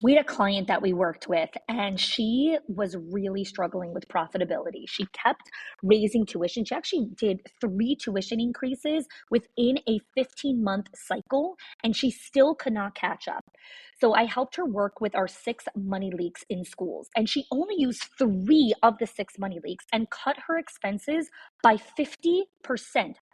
We had a client that we worked with, and she was really struggling with profitability. She kept raising tuition. She actually did 3 tuition increases within a 15-month cycle, and she still could not catch up. So I helped her work with our 6 money leaks in schools, and she only used 3 of the 6 money leaks and cut her expenses by 50%.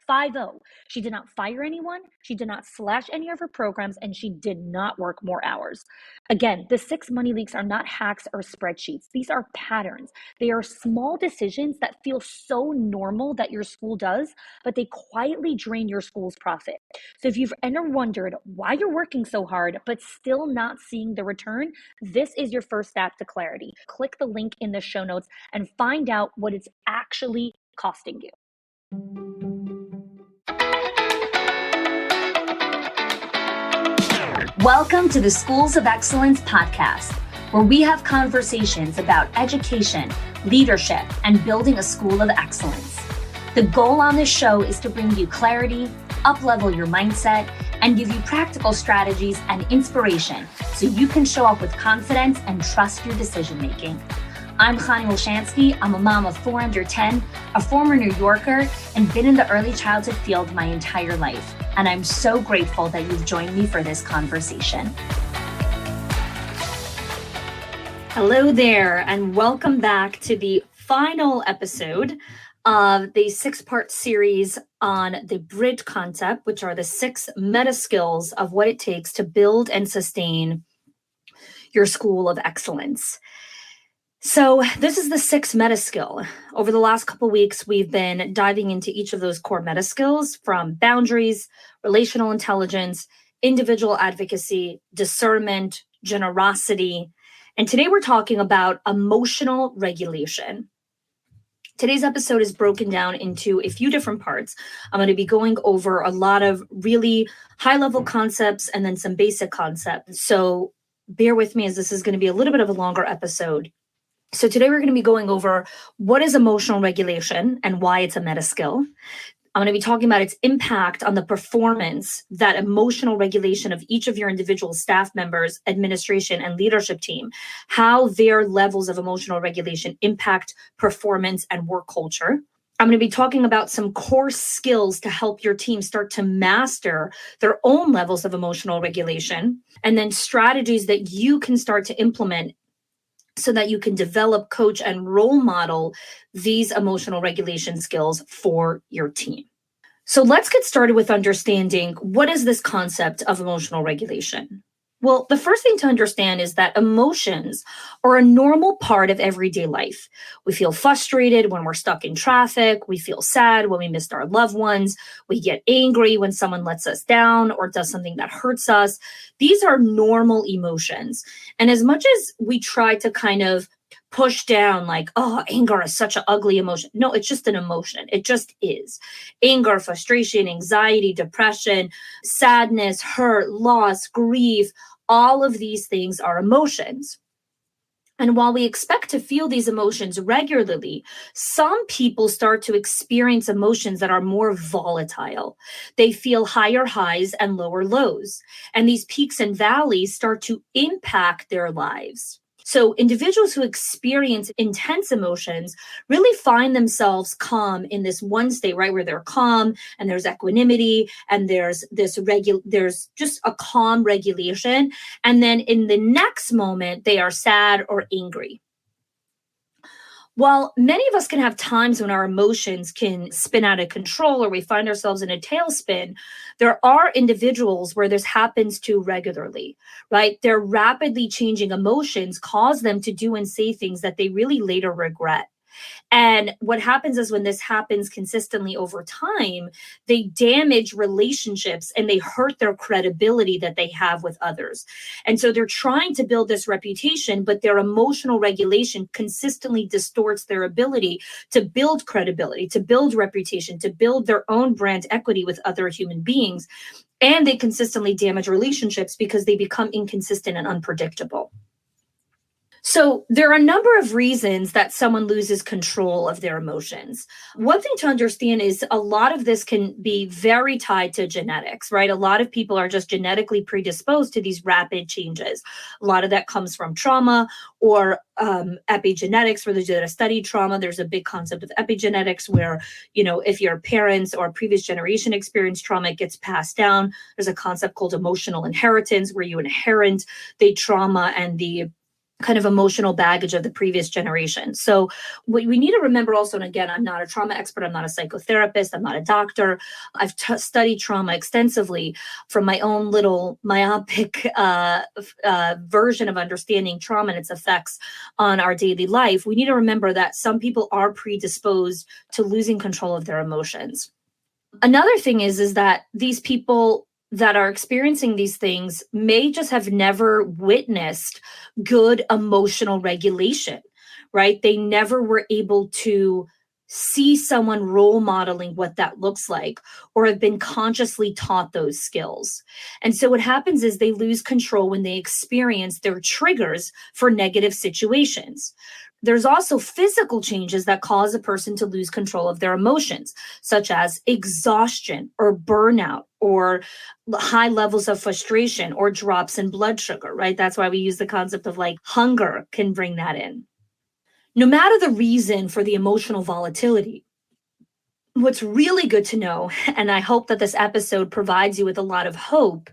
50. She did not fire anyone, she did not slash any of her programs, and she did not work more hours. Again, the 6 money leaks are not hacks or spreadsheets. These are patterns. They are small decisions that feel so normal that your school does, but they quietly drain your school's profit. So if you've ever wondered why you're working so hard, but still not seeing the return, this is your first step to clarity. Click the link in the show notes and find out what it's actually costing you. Welcome to the Schools of Excellence podcast, where we have conversations about education, leadership, and building a school of excellence. The goal on this show is to bring you clarity, up-level your mindset, and give you practical strategies and inspiration so you can show up with confidence and trust your decision-making. I'm Chani Wolshansky. I'm a mom of 4 under 10, a former New Yorker, and been in the early childhood field my entire life. And I'm so grateful that you've joined me for this conversation. Hello there, and welcome back to the final episode of the 6-part series on the bridge concept, which are the 6 meta skills of what it takes to build and sustain your school of excellence. So this is the 6th meta skill. Over the last couple of weeks, we've been diving into each of those core meta skills, from boundaries, relational intelligence, individual advocacy, discernment, generosity. And today we're talking about emotional regulation. Today's episode is broken down into a few different parts. I'm going to be going over a lot of really high-level concepts and then some basic concepts. So bear with me, as this is going to be a little bit of a longer episode. So today we're going to be going over what is emotional regulation and why it's a meta skill. I'm going to be talking about its impact on the performance, that emotional regulation of each of your individual staff members, administration, and leadership team, how their levels of emotional regulation impact performance and work culture. I'm going to be talking about some core skills to help your team start to master their own levels of emotional regulation, and then strategies that you can start to implement so that you can develop, coach, and role model these emotional regulation skills for your team. So let's get started with understanding, what is this concept of emotional regulation? Well, the first thing to understand is that emotions are a normal part of everyday life. We feel frustrated when we're stuck in traffic. We feel sad when we missed our loved ones. We get angry when someone lets us down or does something that hurts us. These are normal emotions. And as much as we try to kind of push down like, oh, anger is such an ugly emotion. No, it's just an emotion. It just is. Anger, frustration, anxiety, depression, sadness, hurt, loss, grief, all of these things are emotions. And while we expect to feel these emotions regularly, some people start to experience emotions that are more volatile. They feel higher highs and lower lows. And these peaks and valleys start to impact their lives. So individuals who experience intense emotions really find themselves calm in this one state, right, where they're calm and there's equanimity and there's just a calm regulation. And then in the next moment, they are sad or angry. While many of us can have times when our emotions can spin out of control or we find ourselves in a tailspin, there are individuals where this happens to regularly, right? Their rapidly changing emotions cause them to do and say things that they really later regret. And what happens is, when this happens consistently over time, they damage relationships and they hurt their credibility that they have with others. And so they're trying to build this reputation, but their emotional regulation consistently distorts their ability to build credibility, to build reputation, to build their own brand equity with other human beings. And they consistently damage relationships because they become inconsistent and unpredictable. So there are a number of reasons that someone loses control of their emotions. One thing to understand is a lot of this can be very tied to genetics, right? A lot of people are just genetically predisposed to these rapid changes. A lot of that comes from trauma or epigenetics, where they did a study trauma. There's a big concept of epigenetics where, if your parents or previous generation experienced trauma, it gets passed down. There's a concept called emotional inheritance where you inherit the trauma and the kind of emotional baggage of the previous generation. So what we need to remember also, and again, I'm not a trauma expert, I'm not a psychotherapist, I'm not a doctor. I've studied trauma extensively from my own little myopic version of understanding trauma and its effects on our daily life. We need to remember that some people are predisposed to losing control of their emotions. Another thing is that these people that are experiencing these things may just have never witnessed good emotional regulation, right? They never were able to see someone role modeling what that looks like or have been consciously taught those skills. And so what happens is they lose control when they experience their triggers for negative situations. There's also physical changes that cause a person to lose control of their emotions, such as exhaustion or burnout or high levels of frustration or drops in blood sugar, right? That's why we use the concept of like hunger can bring that in. No matter the reason for the emotional volatility, what's really good to know, and I hope that this episode provides you with a lot of hope,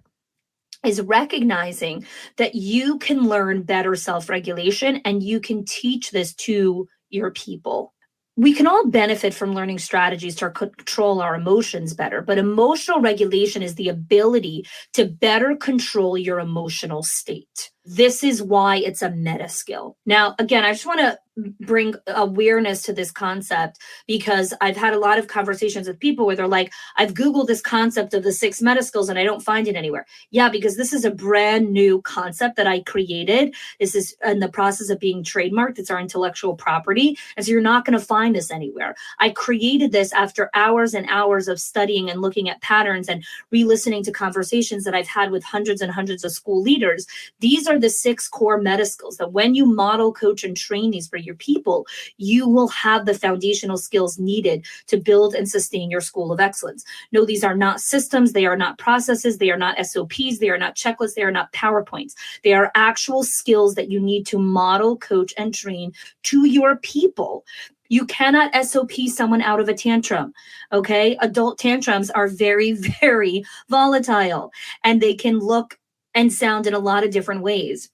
is recognizing that you can learn better self-regulation and you can teach this to your people. We can all benefit from learning strategies to control our emotions better, but emotional regulation is the ability to better control your emotional state. This is why it's a meta skill. Now, again, I just want to bring awareness to this concept because I've had a lot of conversations with people where they're like, I've Googled this concept of the 6 meta skills and I don't find it anywhere. Yeah, because this is a brand new concept that I created. This is in the process of being trademarked. It's our intellectual property. And so you're not going to find this anywhere. I created this after hours and hours of studying and looking at patterns and re-listening to conversations that I've had with hundreds and hundreds of school leaders. These are the 6 core meta skills that when you model, coach, and train these for your people, you will have the foundational skills needed to build and sustain your school of excellence. No, these are not systems. They are not processes. They are not SOPs. They are not checklists. They are not PowerPoints. They are actual skills that you need to model, coach, and train to your people. You cannot SOP someone out of a tantrum, okay? Adult tantrums are very, very volatile, and they can look and sound in a lot of different ways.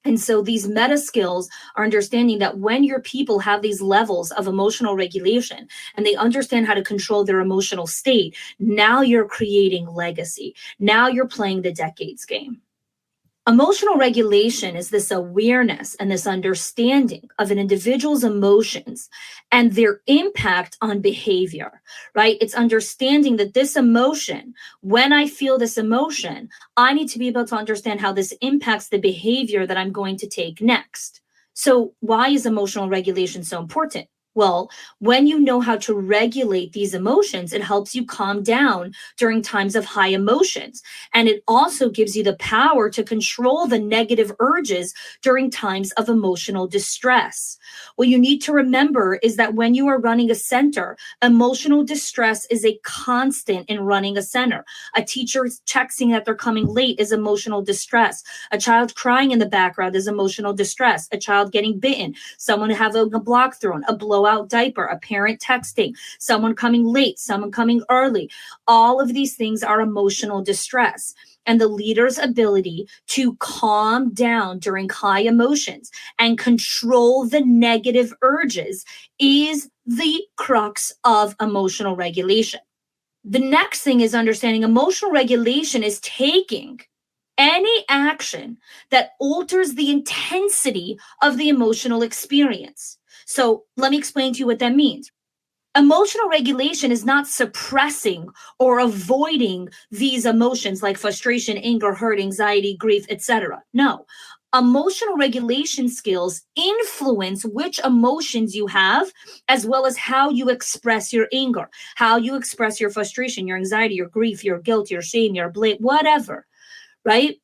And so these meta skills are understanding that when your people have these levels of emotional regulation and they understand how to control their emotional state, now you're creating legacy. Now you're playing the decades game. Emotional regulation is this awareness and this understanding of an individual's emotions and their impact on behavior, right? It's understanding that this emotion, when I feel this emotion, I need to be able to understand how this impacts the behavior that I'm going to take next. So why is emotional regulation so important? Well, when you know how to regulate these emotions, it helps you calm down during times of high emotions. And it also gives you the power to control the negative urges during times of emotional distress. What you need to remember is that when you are running a center, emotional distress is a constant in running a center. A teacher texting that they're coming late is emotional distress. A child crying in the background is emotional distress. A child getting bitten, someone having a block thrown, a blowout diaper, a parent texting, someone coming late, someone coming early. All of these things are emotional distress. And the leader's ability to calm down during high emotions and control the negative urges is the crux of emotional regulation. The next thing is understanding emotional regulation is taking any action that alters the intensity of the emotional experience. So let me explain to you what that means. Emotional regulation is not suppressing or avoiding these emotions like frustration, anger, hurt, anxiety, grief, etc. No. Emotional regulation skills influence which emotions you have, as well as how you express your anger, how you express your frustration, your anxiety, your grief, your guilt, your shame, your blame, whatever, right?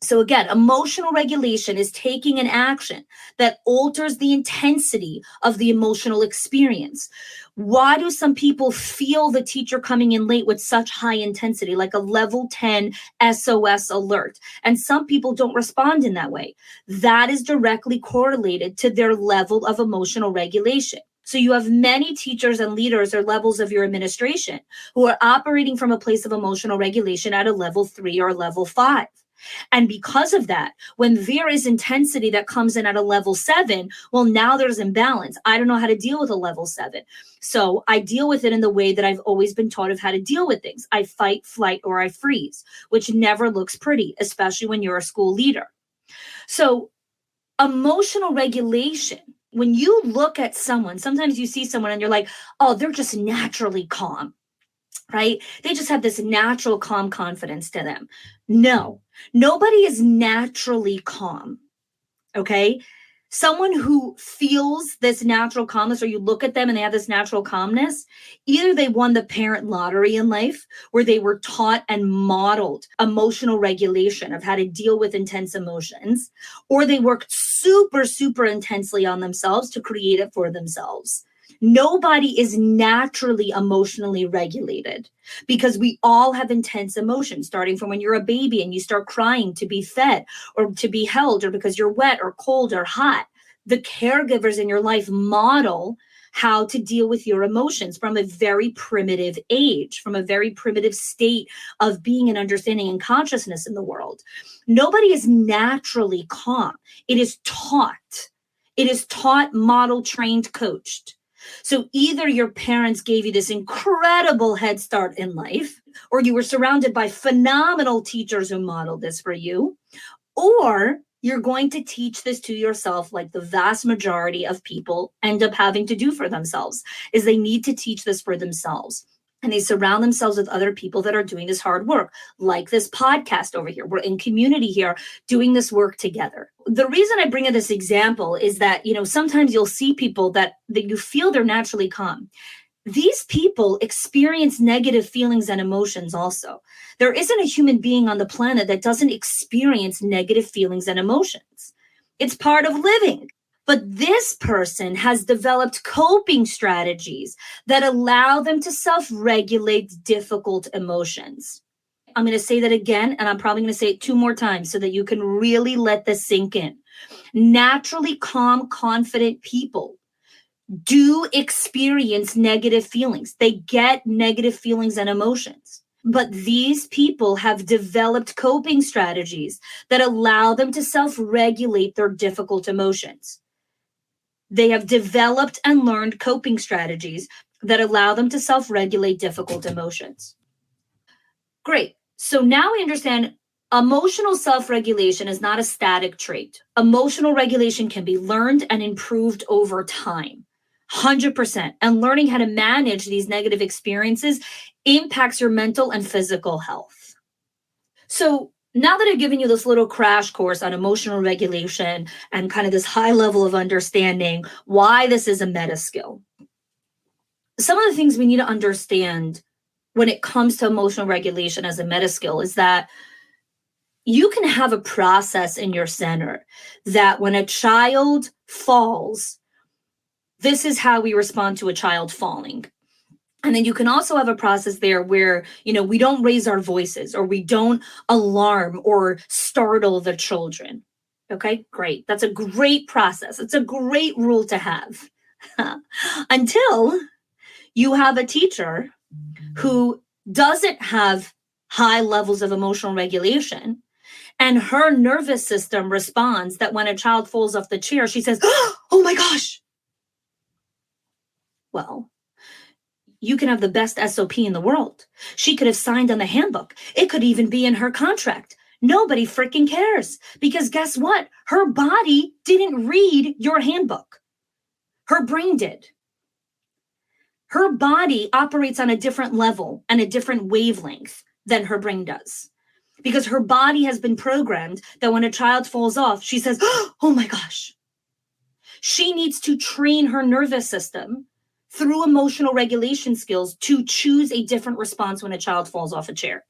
So again, emotional regulation is taking an action that alters the intensity of the emotional experience. Why do some people feel the teacher coming in late with such high intensity, like a level 10 SOS alert? And some people don't respond in that way. That is directly correlated to their level of emotional regulation. So you have many teachers and leaders or levels of your administration who are operating from a place of emotional regulation at a level 3 or level 5. And because of that, when there is intensity that comes in at a level 7, well, now there's imbalance. I don't know how to deal with a level 7. So I deal with it in the way that I've always been taught of how to deal with things. I fight, flight, or I freeze, which never looks pretty, especially when you're a school leader. So emotional regulation, when you look at someone, sometimes you see someone and you're like, oh, they're just naturally calm, right? They just have this natural calm confidence to them. No, nobody is naturally calm. Okay. Someone who feels this natural calmness, or you look at them and they have this natural calmness, either they won the parent lottery in life where they were taught and modeled emotional regulation of how to deal with intense emotions, or they worked super, super intensely on themselves to create it for themselves. Nobody is naturally emotionally regulated because we all have intense emotions, starting from when you're a baby and you start crying to be fed or to be held, or because you're wet or cold or hot. The caregivers in your life model how to deal with your emotions from a very primitive age, from a very primitive state of being and understanding and consciousness in the world. Nobody is naturally calm. It is taught. It is taught, modeled, trained, coached. So either your parents gave you this incredible head start in life, or you were surrounded by phenomenal teachers who modeled this for you, or you're going to teach this to yourself, like the vast majority of people end up having to do for themselves, is they need to teach this for themselves. And they surround themselves with other people that are doing this hard work, like this podcast over here. We're in community here doing this work together. The reason I bring in this example is that, sometimes you'll see people that you feel they're naturally calm. These people experience negative feelings and emotions also. There isn't a human being on the planet that doesn't experience negative feelings and emotions. It's part of living. But this person has developed coping strategies that allow them to self-regulate difficult emotions. I'm going to say that again, and I'm probably going to say it 2 more times so that you can really let this sink in. Naturally calm, confident people do experience negative feelings. They get negative feelings and emotions. But these people have developed coping strategies that allow them to self-regulate their difficult emotions. They have developed and learned coping strategies that allow them to self-regulate difficult emotions. Great. So now we understand emotional self-regulation is not a static trait. Emotional regulation can be learned and improved over time. 100%. And learning how to manage these negative experiences impacts your mental and physical health. So now that I've given you this little crash course on emotional regulation and kind of this high level of understanding why this is a meta skill, some of the things we need to understand when it comes to emotional regulation as a meta skill is that you can have a process in your center that when a child falls, this is how we respond to a child falling. And then you can also have a process there where, we don't raise our voices or we don't alarm or startle the children. Okay, great. That's a great process. It's a great rule to have until you have a teacher who doesn't have high levels of emotional regulation, and her nervous system responds that when a child falls off the chair, she says, oh my gosh. Well, you can have the best SOP in the world. She could have signed on the handbook. It could even be in her contract. Nobody freaking cares because guess what? Her body didn't read your handbook. Her brain did. Her body operates on a different level and a different wavelength than her brain does because her body has been programmed that when a child falls off, she says, oh my gosh. She needs to train her nervous system through emotional regulation skills to choose a different response when a child falls off a chair.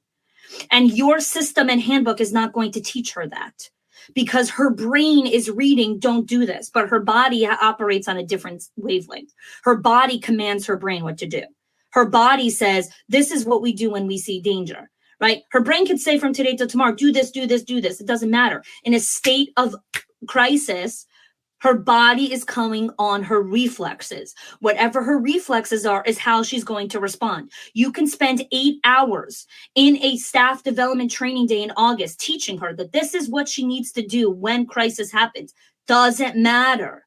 And your system and handbook is not going to teach her that, because her brain is reading, don't do this, but her body operates on a different wavelength. Her body commands her brain what to do. Her body says, this is what we do when we see danger, right? Her brain could say from today to tomorrow, do this, do this, do this. It doesn't matter. In a state of crisis, her body is coming on her reflexes. Whatever her reflexes are is how she's going to respond. You can spend 8 hours in a staff development training day in August teaching her that this is what she needs to do when crisis happens. Doesn't matter.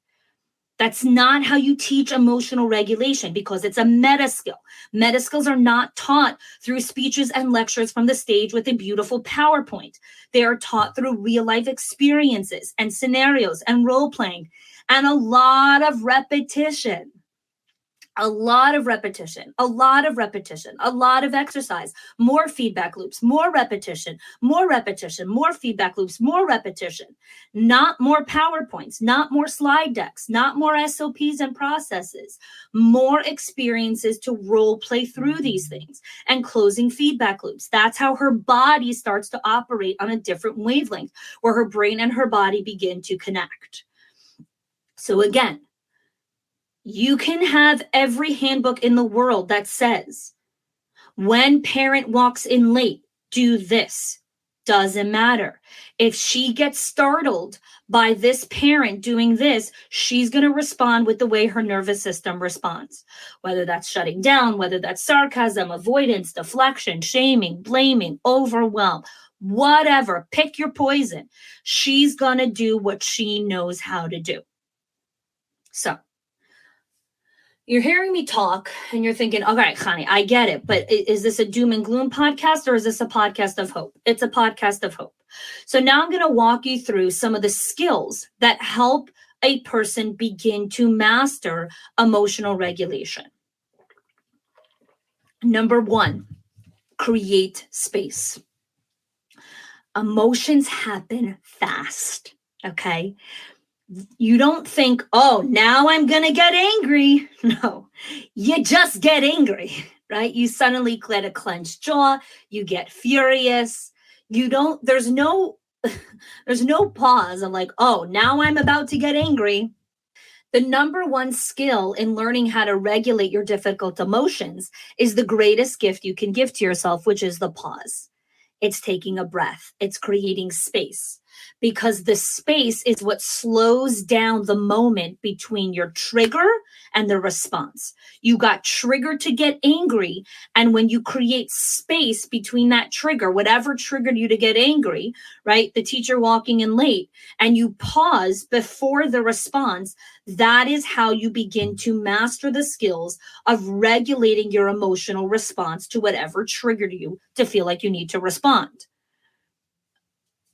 That's not how you teach emotional regulation, because it's a meta skill. Meta skills are not taught through speeches and lectures from the stage with a beautiful PowerPoint. They are taught through real life experiences and scenarios and role playing and a lot of repetition. A lot of repetition, a lot of repetition, a lot of exercise, more feedback loops, more repetition, more feedback loops, more repetition, not more PowerPoints, not more slide decks, not more SOPs and processes, more experiences to role play through these things, and closing feedback loops. That's how her body starts to operate on a different wavelength, where her brain and her body begin to connect. So again, you can have every handbook in the world that says, when parent walks in late, do this. Doesn't matter. If she gets startled by this parent doing this, she's going to respond with the way her nervous system responds. Whether that's shutting down, whether that's sarcasm, avoidance, deflection, shaming, blaming, overwhelm, whatever, pick your poison. She's going to do what she knows how to do. So, you're hearing me talk and you're thinking, all right, Connie, I get it. But is this a doom and gloom podcast, or is this a podcast of hope? It's a podcast of hope. So now I'm going to walk you through some of the skills that help a person begin to master emotional regulation. Number 1, create space. Emotions happen fast, okay? You don't think, oh, now I'm going to get angry. No, you just get angry, right? You suddenly get a clenched jaw. You get furious. There's no pause of like, oh, now I'm about to get angry. The number 1 skill in learning how to regulate your difficult emotions is the greatest gift you can give to yourself, which is the pause. It's taking a breath. It's creating space, because the space is what slows down the moment between your trigger and the response. You got triggered to get angry. And when you create space between that trigger, whatever triggered you to get angry, right? The teacher walking in late, and you pause before the response, that is how you begin to master the skills of regulating your emotional response to whatever triggered you to feel like you need to respond.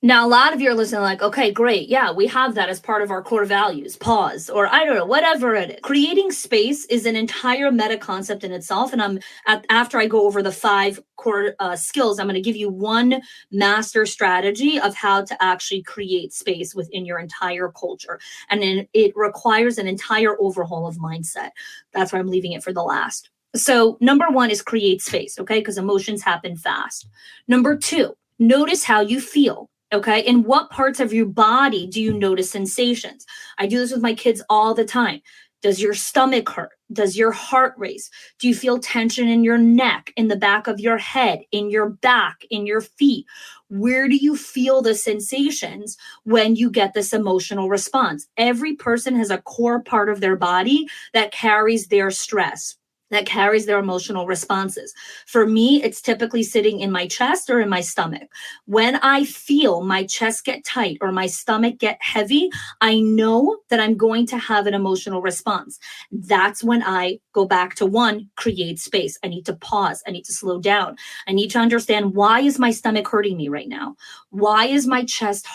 Now, a lot of you are listening like, okay, great. Yeah, we have that as part of our core values, pause, or I don't know, whatever it is. Creating space is an entire meta concept in itself. And after I go over the 5 core skills, I'm going to give you one master strategy of how to actually create space within your entire culture. And then it requires an entire overhaul of mindset. That's why I'm leaving it for the last. So number 1 is create space, okay? Because emotions happen fast. Number 2, notice how you feel. Okay. In what parts of your body do you notice sensations? I do this with my kids all the time. Does your stomach hurt? Does your heart race? Do you feel tension in your neck, in the back of your head, in your back, in your feet? Where do you feel the sensations when you get this emotional response? Every person has a core part of their body that carries their stress, that carries their emotional responses. For me, it's typically sitting in my chest or in my stomach. When I feel my chest get tight or my stomach get heavy, I know that I'm going to have an emotional response. That's when I go back to 1, create space. I need to pause. I need to slow down. I need to understand, why is my stomach hurting me right now? Why is my chest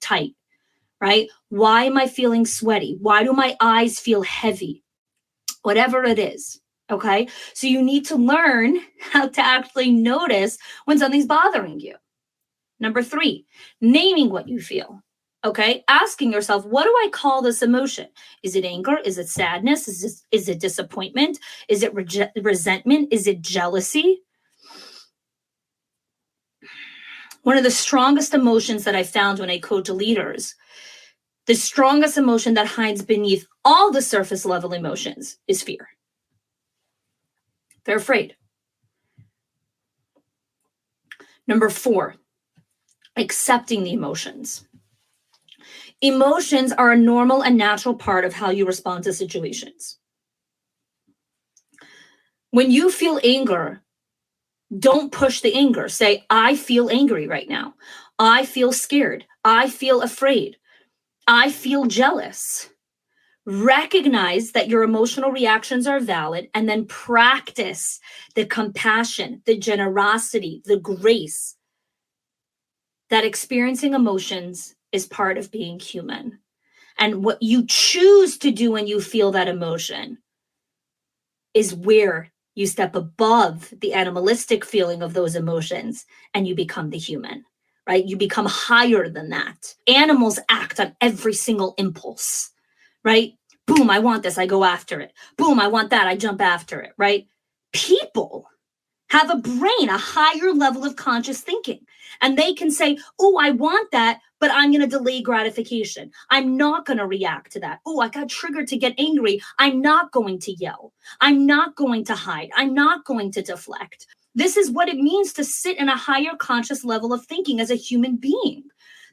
tight, right? Why am I feeling sweaty? Why do my eyes feel heavy? Whatever it is, okay? So you need to learn how to actually notice when something's bothering you. Number 3, naming what you feel, okay? Asking yourself, what do I call this emotion? Is it anger? Is it sadness? Is it disappointment? Is it resentment? Is it jealousy? One of the strongest emotions that I found when I coach leaders, the strongest emotion that hides beneath all the surface level emotions is fear. They're afraid. Number 4, accepting the emotions. Emotions are a normal and natural part of how you respond to situations. When you feel anger, don't push the anger. Say, I feel angry right now. I feel scared. I feel afraid. I feel jealous. Recognize that your emotional reactions are valid, and then practice the compassion, the generosity, the grace that experiencing emotions is part of being human. And what you choose to do when you feel that emotion is where you step above the animalistic feeling of those emotions and you become the human, right? You become higher than that. Animals act on every single impulse, right? Boom, I want this, I go after it. Boom, I want that, I jump after it, right? People have a brain, a higher level of conscious thinking. And they can say, oh, I want that, but I'm going to delay gratification. I'm not going to react to that. Oh, I got triggered to get angry. I'm not going to yell. I'm not going to hide. I'm not going to deflect. This is what it means to sit in a higher conscious level of thinking as a human being.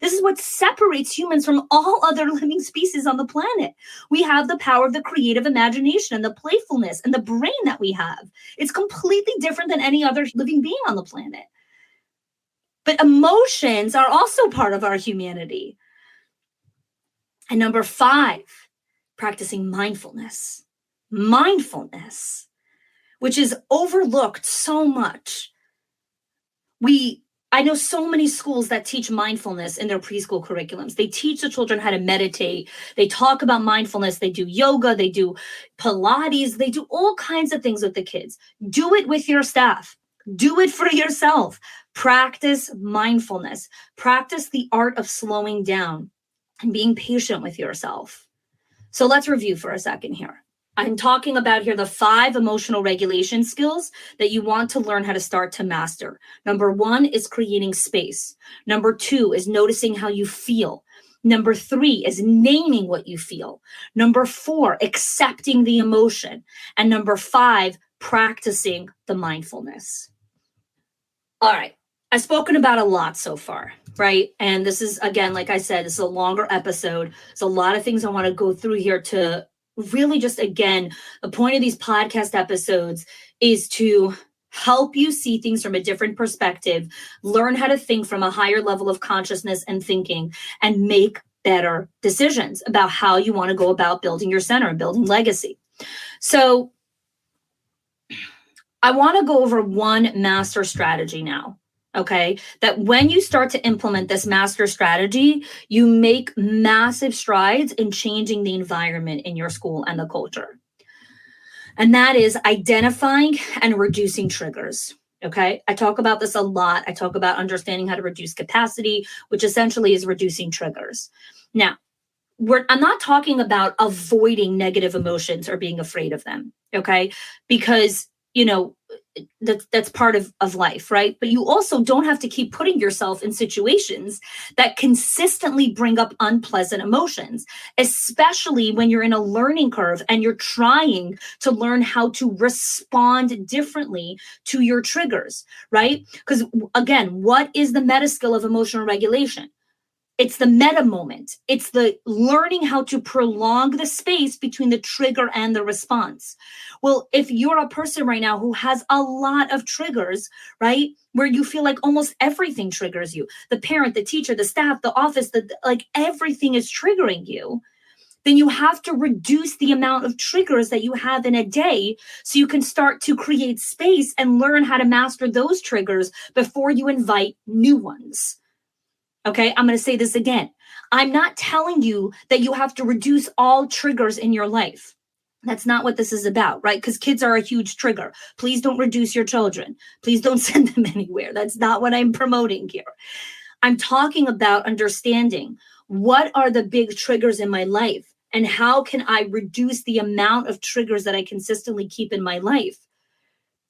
This is what separates humans from all other living species on the planet. We have the power of the creative imagination and the playfulness and the brain that we have. It's completely different than any other living being on the planet. But emotions are also part of our humanity. And number 5, practicing mindfulness. Mindfulness, which is overlooked so much. I know so many schools that teach mindfulness in their preschool curriculums. They teach the children how to meditate. They talk about mindfulness. They do yoga. They do Pilates. They do all kinds of things with the kids. Do it with your staff. Do it for yourself. Practice mindfulness. Practice the art of slowing down and being patient with yourself. So let's review for a second here. I'm talking about here the 5 emotional regulation skills that you want to learn how to start to master. Number 1 is creating space. Number 2 is noticing how you feel. Number 3 is naming what you feel. Number 4, accepting the emotion. And number 5, practicing the mindfulness. All right. I've spoken about a lot so far, right? And this is, again, like I said, this is a longer episode. There's a lot of things I want to go through here to really just, again, the point of these podcast episodes is to help you see things from a different perspective, learn how to think from a higher level of consciousness and thinking, and make better decisions about how you want to go about building your center and building legacy. So I want to go over one master strategy now. Okay, that when you start to implement this master strategy, you make massive strides in changing the environment in your school and the culture. And that is identifying and reducing triggers. Okay, I talk about this a lot. I talk about understanding how to reduce capacity, which essentially is reducing triggers. Now, I'm not talking about avoiding negative emotions or being afraid of them. Okay, because that's part of life, right? But you also don't have to keep putting yourself in situations that consistently bring up unpleasant emotions, especially when you're in a learning curve and you're trying to learn how to respond differently to your triggers, right? Because again, what is the meta skill of emotional regulation? It's the meta moment. It's the learning how to prolong the space between the trigger and the response. Well, if you're a person right now who has a lot of triggers, right, where you feel like almost everything triggers you, the parent, the teacher, the staff, the office, like everything is triggering you, then you have to reduce the amount of triggers that you have in a day so you can start to create space and learn how to master those triggers before you invite new ones. Okay, I'm going to say this again. I'm not telling you that you have to reduce all triggers in your life. That's not what this is about, right? Because kids are a huge trigger. Please don't reduce your children. Please don't send them anywhere. That's not what I'm promoting here. I'm talking about understanding what are the big triggers in my life and how can I reduce the amount of triggers that I consistently keep in my life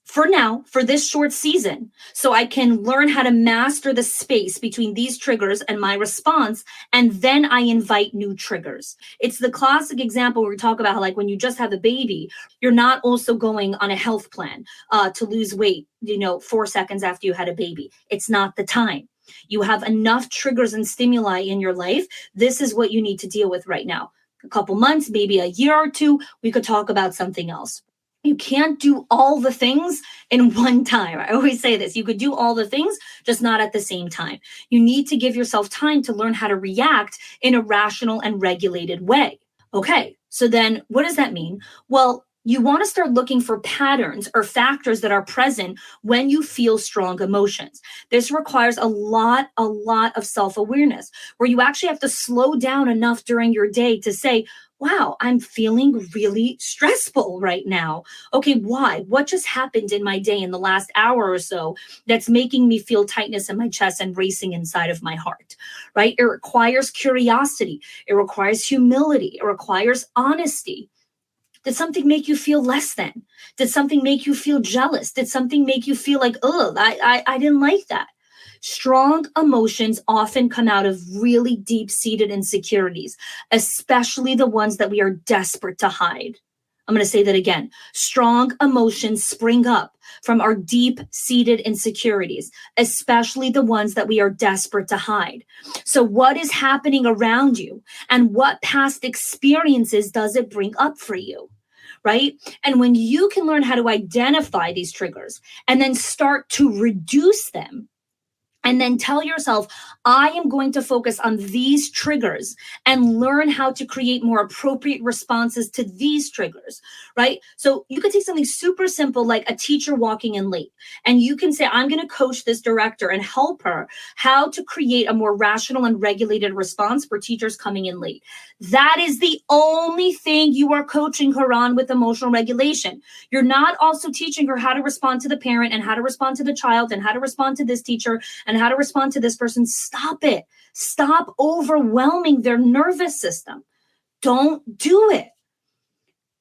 for now, for this short season, so I can learn how to master the space between these triggers and my response, and then I invite new triggers. It's the classic example where we talk about how, like, when you just have a baby, you're not also going on a health plan to lose weight, 4 seconds after you had a baby. It's not the time. You have enough triggers and stimuli in your life. This is what you need to deal with right now. A couple months, maybe a year or two, we could talk about something else. You can't do all the things in one time. I always say this. You could do all the things, just not at the same time. You need to give yourself time to learn how to react in a rational and regulated way. Okay, so then what does that mean? Well, you want to start looking for patterns or factors that are present when you feel strong emotions. This requires a lot of self-awareness, where you actually have to slow down enough during your day to say, wow, I'm feeling really stressful right now. Okay, why? What just happened in my day in the last hour or so that's making me feel tightness in my chest and racing inside of my heart, right? It requires curiosity. It requires humility. It requires honesty. Did something make you feel less than? Did something make you feel jealous? Did something make you feel like, oh, I didn't like that? Strong emotions often come out of really deep-seated insecurities, especially the ones that we are desperate to hide. I'm going to say that again. Strong emotions spring up from our deep-seated insecurities, especially the ones that we are desperate to hide. So what is happening around you, and what past experiences does it bring up for you? Right? And when you can learn how to identify these triggers and then start to reduce them, and then tell yourself, I am going to focus on these triggers and learn how to create more appropriate responses to these triggers, right? So you could take something super simple like a teacher walking in late, and you can say, I'm going to coach this director and help her how to create a more rational and regulated response for teachers coming in late. That is the only thing you are coaching her on with emotional regulation. You're not also teaching her how to respond to the parent and how to respond to the child and how to respond to this teacher and how to respond to this person. Stop it. Stop overwhelming their nervous system. Don't do it.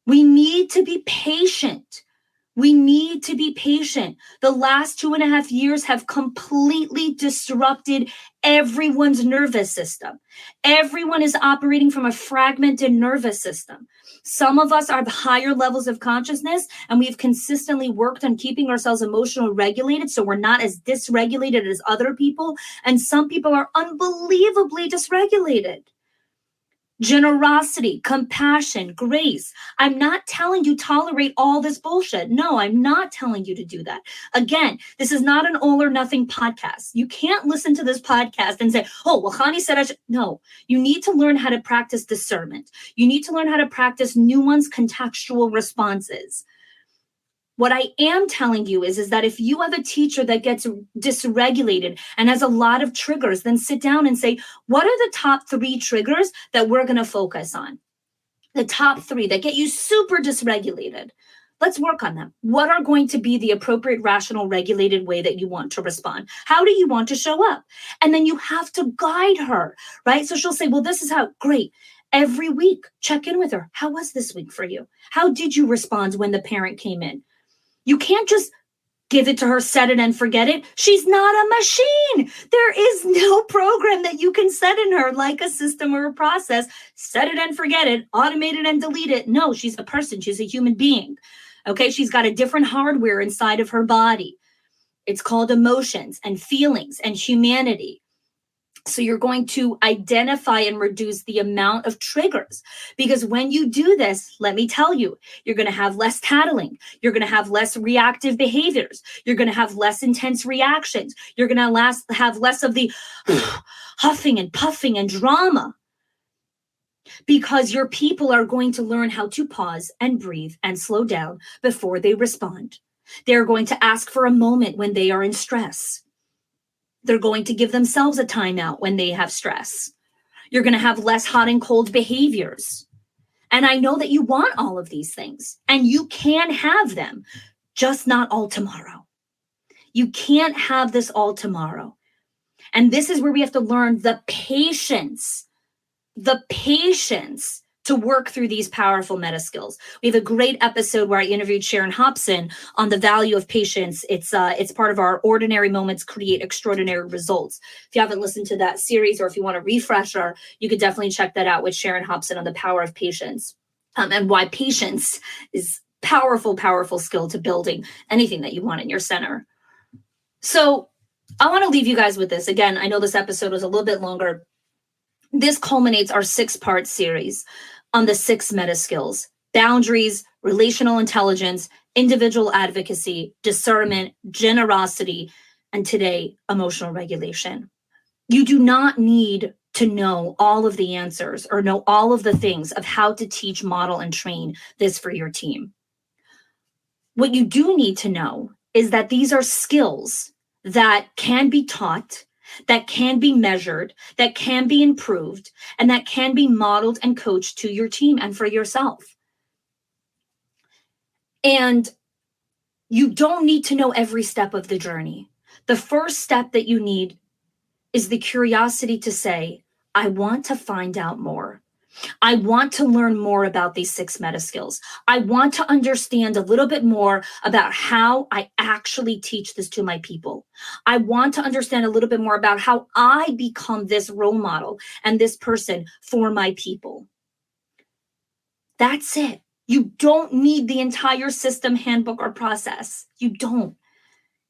We need to be patient. We need to be patient. The last 2.5 years have completely disrupted everyone's nervous system. Everyone is operating from a fragmented nervous system. Some of us are higher levels of consciousness, and we've consistently worked on keeping ourselves emotionally regulated so we're not as dysregulated as other people. And some people are unbelievably dysregulated. Generosity, compassion, grace. I'm not telling you tolerate all this bullshit. No, I'm not telling you to do that. Again, this is not an all or nothing podcast. You can't listen to this podcast and say, oh, well, Khani said I should. No, you need to learn how to practice discernment. You need to learn how to practice nuanced contextual responses. What I am telling you is that if you have a teacher that gets dysregulated and has a lot of triggers, then sit down and say, what are the top 3 triggers that we're going to focus on? The top 3 that get you super dysregulated. Let's work on them. What are going to be the appropriate, rational, regulated way that you want to respond? How do you want to show up? And then you have to guide her, right? So she'll say, well, this is how, great. Every week, check in with her. How was this week for you? How did you respond when the parent came in? You can't just give it to her, set it and forget it. She's not a machine. There is no program that you can set in her like a system or a process. Set it and forget it, automate it and delete it. No, she's a person. She's a human being. Okay, she's got a different hardware inside of her body. It's called emotions and feelings and humanity. So you're going to identify and reduce the amount of triggers, because when you do this, let me tell you, you're going to have less tattling. You're going to have less reactive behaviors. You're going to have less intense reactions. You're going to have less of the huffing and puffing and drama, because your people are going to learn how to pause and breathe and slow down before they respond. They're going to ask for a moment when they are in stress. They're going to give themselves a timeout when they have stress. You're going to have less hot and cold behaviors. And I know that you want all of these things, and you can have them, just not all tomorrow. You can't have this all tomorrow. And this is where we have to learn the patience to work through these powerful meta skills. We have a great episode where I interviewed Sharon Hobson on the value of patience. It's part of our Ordinary Moments Create Extraordinary Results. If you haven't listened to that series, or if you want a refresher, you could definitely check that out with Sharon Hobson on the power of patience, and why patience is powerful skill to building anything that you want in your center. So I want to leave you guys with this. Again, I know this episode was a little bit longer. This culminates our 6-part series on the 6 meta skills: boundaries, relational intelligence, individual advocacy, discernment, generosity, and today, emotional regulation. You do not need to know all of the answers or know all of the things of how to teach, model, and train this for your team. What you do need to know is that these are skills that can be taught, that can be measured, that can be improved, and that can be modeled and coached to your team and for yourself. And you don't need to know every step of the journey. The first step that you need is the curiosity to say, I want to find out more. I want to learn more about these 6 meta skills. I want to understand a little bit more about how I actually teach this to my people. I want to understand a little bit more about how I become this role model and this person for my people. That's it. You don't need the entire system, handbook, or process. You don't.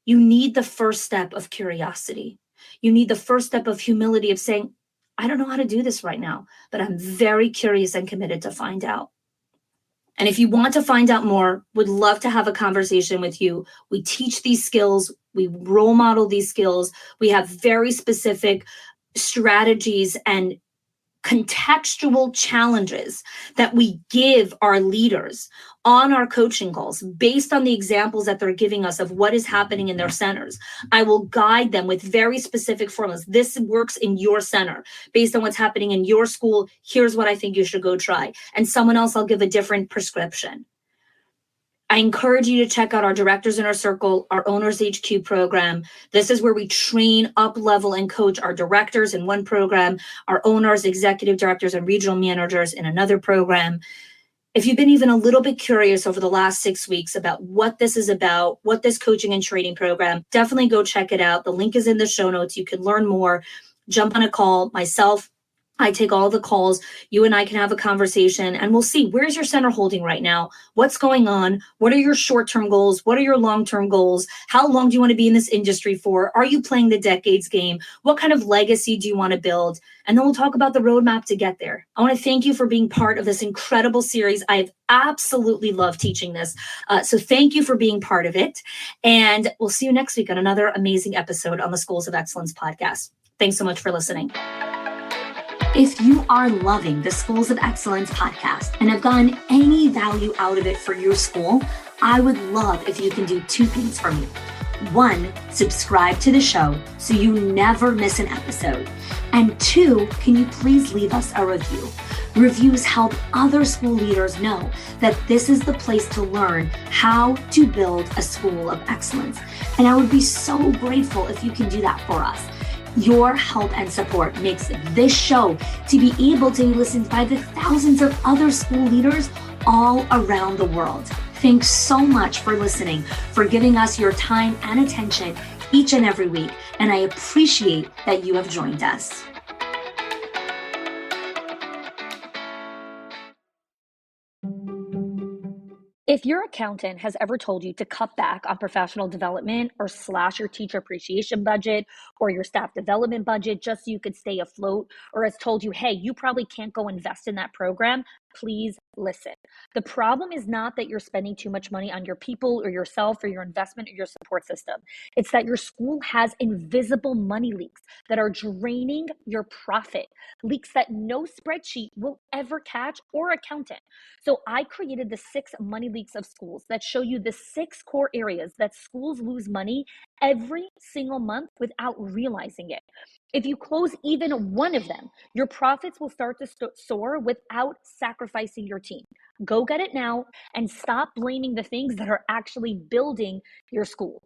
You need the first step of curiosity. You need the first step of humility, of saying, I don't know how to do this right now, but I'm very curious and committed to find out. And if you want to find out more, would love to have a conversation with you. We teach these skills. We role model these skills. We have very specific strategies and contextual challenges that we give our leaders on our coaching calls based on the examples that they're giving us of what is happening in their centers. I will guide them with very specific formulas. This works in your center based on what's happening in your school. Here's what I think you should go try. And someone else, I'll give a different prescription. I encourage you to check out our Directors Inner Circle, our Owners HQ program. This is where we train, up level, and coach our directors in one program, our owners, executive directors, and regional managers in another program. If you've been even a little bit curious over the last 6 weeks about what this is about, what this coaching and training program, definitely go check it out. The link is in the show notes. You can learn more. Jump on a call. Myself, I take all the calls. You and I can have a conversation and we'll see, where's your center holding right now? What's going on? What are your short-term goals? What are your long-term goals? How long do you want to be in this industry for? Are you playing the decades game? What kind of legacy do you want to build? And then we'll talk about the roadmap to get there. I want to thank you for being part of this incredible series. I've absolutely loved teaching this. So thank you for being part of it. And we'll see you next week on another amazing episode on the Schools of Excellence podcast. Thanks so much for listening. If you are loving the Schools of Excellence podcast and have gotten any value out of it for your school, I would love if you can do 2 things for me. 1, subscribe to the show so you never miss an episode. And 2, can you please leave us a review? Reviews help other school leaders know that this is the place to learn how to build a school of excellence. And I would be so grateful if you can do that for us. Your help and support makes this show to be able to be listened by the thousands of other school leaders all around the world. Thanks so much for listening, for giving us your time and attention each and every week, and I appreciate that you have joined us. If your accountant has ever told you to cut back on professional development or slash your teacher appreciation budget or your staff development budget just so you could stay afloat, or has told you, hey, you probably can't go invest in that program, please listen. The problem is not that you're spending too much money on your people or yourself or your investment or your support system. It's that your school has invisible money leaks that are draining your profit, leaks that no spreadsheet will ever catch or accountant. So I created the 6 money leaks of schools that show you the 6 core areas that schools lose money every single month without realizing it. If you close even one of them, your profits will start to soar without sacrificing your team. Go get it now and stop blaming the things that are actually building your school.